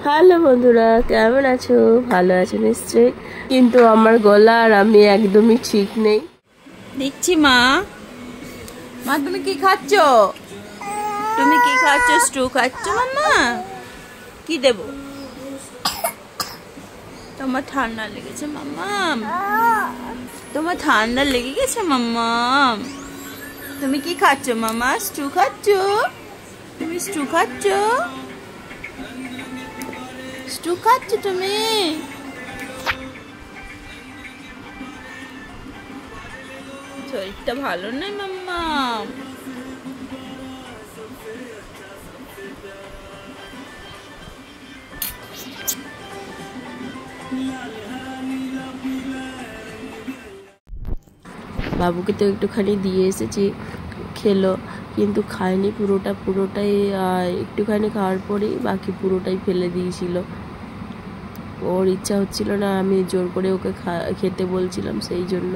Hello বন্ধুরা, কেমন আছো? ভালো আছো নিশ্চয়ই, কিন্তু আমার গলা আর আমি একদমই ঠিক নেই। দিচ্ছি মা। মা তুমি কি খাচ্ছ? তুমি কি খাচ্ছ? স্টু খাচ্ছ মাম্মা? কি দেব? তোমার ঠান্ডা লেগেছে মাম্মা? তোমার ঠান্ডা লেগে গেছে মাম্মা? তুমি কি খাচ্ছ মামা? স্টু খাচ্ছ? তুমি স্টু খাচ্ছ? স্টু খাচ্ছ তুমি? শরীরটা ভালো নয় মাম্মা। বাবুকে তো একটুখানি দিয়ে এসেছি, খেলো, কিন্তু খায়নি পুরোটাই একটুখানি খাওয়ার পরেই বাকি পুরোটাই ফেলে দিয়েছিল। ওর ইচ্ছা হচ্ছিল না, আমি জোর করে ওকে খেতে বলছিলাম, সেই জন্য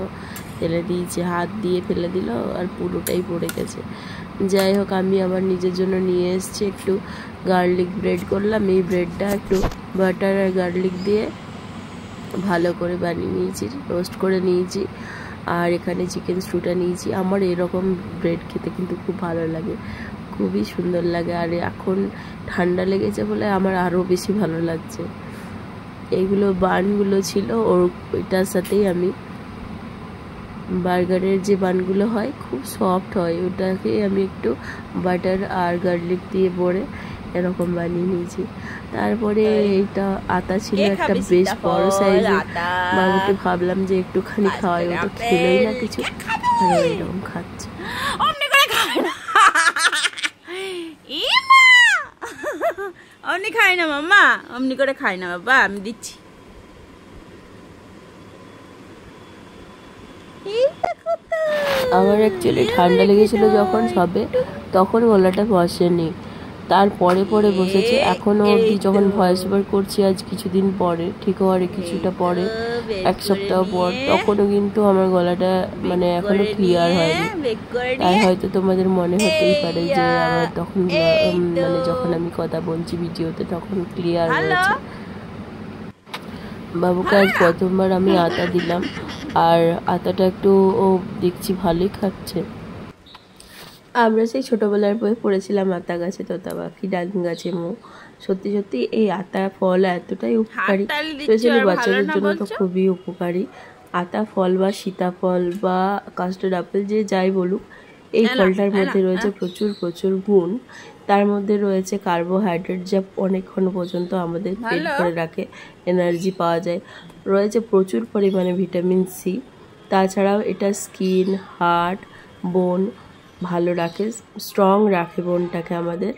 ফেলে দিয়েছে। হাত দিয়ে ফেলে দিল আর পুরোটাই পড়ে গেছে। যাই হোক, আমি আমার নিজের জন্য নিয়ে এসেছি একটু গার্লিক ব্রেড করলাম। এই ব্রেডটা একটু বাটার আর গার্লিক দিয়ে ভালো করে বানিয়ে নিয়েছি, রোস্ট করে নিয়েছি। আর এখানে চিকেন স্টুটা নিয়েছি। আমার এরকম ব্রেড খেতে কিন্তু খুব ভালো লাগে, খুবই সুন্দর লাগে। আর এখন ঠান্ডা লেগেছে বলে আমার আরও বেশি ভালো লাগছে। এইগুলো বানগুলো ছিল ওইটার সাথেই আমি বার্গারের যে বানগুলো হয় খুব সফট হয়, ওটাকে আমি একটু বাটার আর গার্লিক দিয়ে ভরে এরকম বানিয়ে নিয়েছি। তারপরে এইটা আতা ছিল একটা বেশ বড় সাইজের। বাবুকে ভাবলাম যে একটুখানি খাওয়াই, ও তো খেলেই না কিছু, এরকম খাচ্ছে। অমনি খাই না মাম্মা, অমনি করে খাই না বাবা, আমি দিচ্ছি। আমার অ্যাকচুয়ালি ঠান্ডা লেগেছিল যখন সবে, তখন গলাটা বসেনি, তারপরে পরে বসেছে। এখনও অবধি যখন ভয়েস ওভার করছি, আজ কিছুদিন পরে, ঠিক হওয়ার কিছুটা পরে, এক সপ্তাহ পর, তখনও কিন্তু আমার গলাটা মানে এখনো ক্লিয়ার হয়নি। তাই হয়তো তোমাদের মনে হতেই পারে যে আমার তখন মানে যখন আমি কথা বলছি ভিডিওতে তখন ক্লিয়ার হয়েছে। বাবুকে আজ প্রথমবার আমি আতা দিলাম, আর আতাটা একটু ও দেখছি ভালোই খাচ্ছে। আমরা সেই ছোটোবেলার বই পড়েছিলাম আতা গাছে তোতা পাখি ডালিম গাছে মো। সত্যি সত্যি এই আতা ফল এতটাই উপকারী, স্পেশালি বাচ্চাদের জন্য তো খুবই উপকারী। আতা ফল বা সীতাফল বা কাস্টার্ড আপেল, যে যাই বলুক, এই ফলটার মধ্যে রয়েছে প্রচুর গুণ। তার মধ্যে রয়েছে কার্বোহাইড্রেট, যা অনেকক্ষণ পর্যন্ত আমাদের পেট ভরে রাখে, এনার্জি পাওয়া যায়। রয়েছে প্রচুর পরিমাণে ভিটামিন সি। তাছাড়াও এটা স্কিন, হার্ট, বোন ভালো রাখে, স্ট্রং রাখে বোনটাকে আমাদের।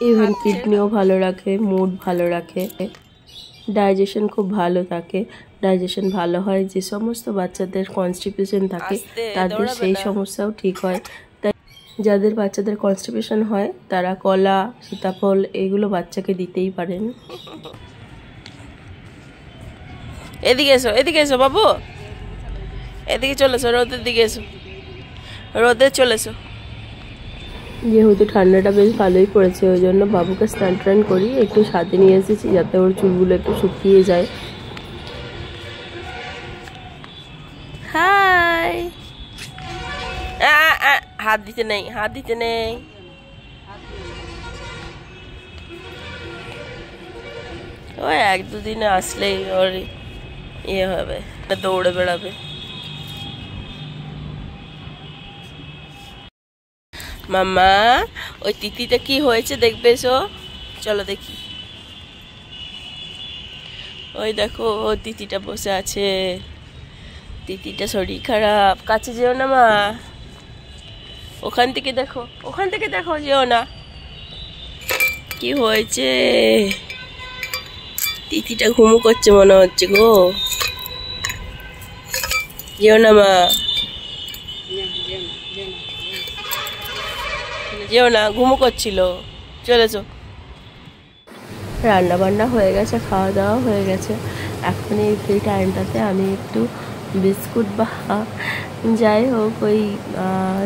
ইভেন কিডনিও ভালো রাখে, মুড ভালো রাখে, ডাইজেশন খুব ভালো থাকে। ডাইজেশন ভালো হয়, যে সমস্ত বাচ্চাদের কনস্টিপেশন থাকে তাদের সেই সমস্যাও ঠিক হয়। তাই যাদের বাচ্চাদের কনস্টিপেশন হয় তারা কলা, সীতাফল এগুলো বাচ্চাকে দিতেই পারেন। এদিকে এসো বাবু, এদিকে চলে এসো, রোদের দিকে এসো, রোদে চলে এসো। যেহেতু ঠান্ডাটা বেশ ভালোই পড়েছে, ওই জন্য বাবুকে স্নান টান করি একটু সাথে নিয়ে এসেছি, যাতে ওর চুলগুলো একটু শুকিয়ে যায়। হাই, হাত দিতে নেই। ওই 1-2 দিনে আসলেই ওর ইয়ে হবে, দৌড়ে বেড়াবে। মাম্মা, ওই তিতিটা কি হয়েছে দেখবে এসো, চলো দেখি। ওই দেখো তিতিটা বসে আছে, তিতিটা শরীর খারাপ, কাছে যেও না মা, ওখান থেকে দেখো, যেও না। কি হয়েছে? তিতিটা ঘুমো করছে মনে হচ্ছে গো, যেও না মা, যেও না, ঘুমো করছিল, চলেছো। রান্না বান্না হয়ে গেছে, খাওয়া দাওয়া হয়ে গেছে। এখন এই ফ্রি টাইমটাতে আমি একটু বিস্কুট বা যাই হোক ওই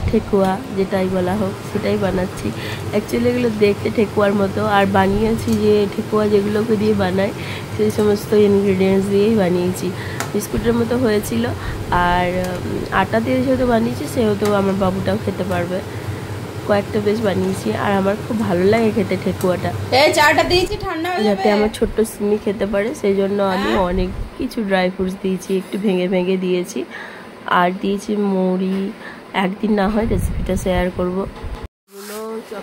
ঠেকুয়া যেটাই বলা হোক সেটাই বানাচ্ছি। অ্যাকচুয়ালি এগুলো দেখতে ঠেকুয়ার মতো, আর বানিয়েছি যে ঠেকুয়া যেগুলোকে দিয়ে বানায় সেই সমস্ত ইনগ্রিডিয়েন্টস দিয়েই বানিয়েছি। বিস্কুটের মতো হয়েছিল, আর আটা দিয়ে যেহেতু বানিয়েছি সেহেতু আমার বাবুটাও খেতে পারবে। কয়েকটা বেশ বানিয়েছি, আর আমার খুব ভালো লাগে খেতে ঠেকুয়াটা। চাটা দিয়েছি ঠান্ডা হয়ে যাতে আমার ছোট্ট সিমি খেতে পারে সেই জন্য আমি অনেক কিছু ড্রাই ফ্রুটস দিয়েছি, একটু ভেঙে ভেঙে দিয়েছি, আর দিয়েছি মুড়ি। একদিন না হয় রেসিপিটা শেয়ার করব।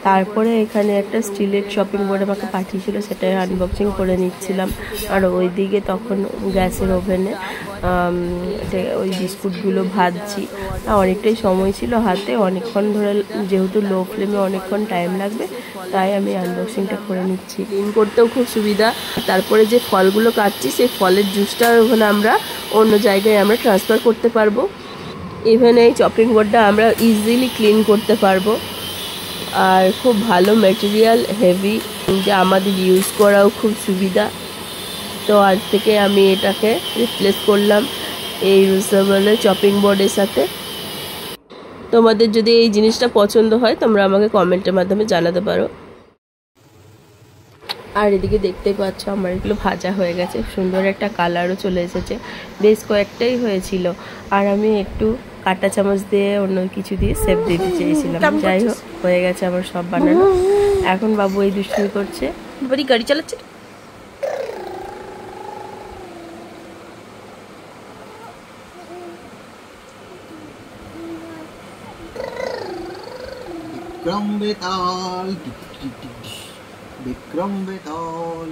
তারপরে এখানে একটা স্টিলের চপিং বোর্ড আমাকে পাঠিয়েছিল, সেটাই আনবক্সিং করে নিচ্ছিলাম। আর ওইদিকে তখন গ্যাসের ওভেনে ওই বিস্কুটগুলো ভাজছি। অনেকটাই সময় ছিল হাতে, অনেকক্ষণ ধরে, যেহেতু লো ফ্লেমে অনেকক্ষণ টাইম লাগবে তাই আমি আনবক্সিংটা করে নিচ্ছি। ক্লিন করতেও খুব সুবিধা। তারপরে যে ফলগুলো কাটছি সেই ফলের জুসটা ওখানে আমরা অন্য জায়গায় আমরা ট্রান্সফার করতে পারবো। ইভেন এই চপিং বোর্ডটা আমরা ইজিলি ক্লিন করতে পারবো, আর খুব ভালো ম্যাটেরিয়াল, হেভি, যা আমাদের ইউজ করাও খুব সুবিধা। তো আজ থেকে আমি এটাকে রিপ্লেস করলাম এই ইউজেবল চপিং বোর্ডের সাথে। তোমাদের যদি এই জিনিসটা পছন্দ হয় তোমরা আমাকে কমেন্টের মাধ্যমে জানাতে পারো। আর এদিকে দেখতেই পাচ্ছ আমার এগুলো ভাজা হয়ে গেছে, সুন্দর একটা কালারও চলে এসেছে। বেশ কয়েকটাই হয়েছিল, আর আমি একটু কাঁটা চামচ দিয়ে অন্য কিছু দিয়ে সেপ দিতে চেয়েছিলাম। যাই হোক, হয়ে গেছে আমার সব বানানো। এখন বাবু এই দুষ্টুমি করছে, বাড়ি গাড়ি চালাচ্ছে। বিক্রম বেতাল, বিক্রম বেতাল।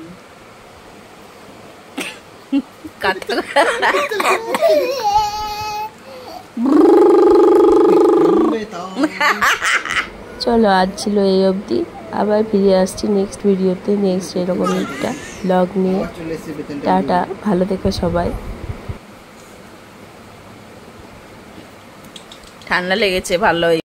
চলো আজ ছিল এই অবধি, আবার ফিরে আসছি নেক্সট ভিডিওতে, নেক্সট এরকম একটা ব্লগ নিয়ে। টাটা, ভালো থেকো সবাই। ঠান্ডা লেগেছে ভালোই।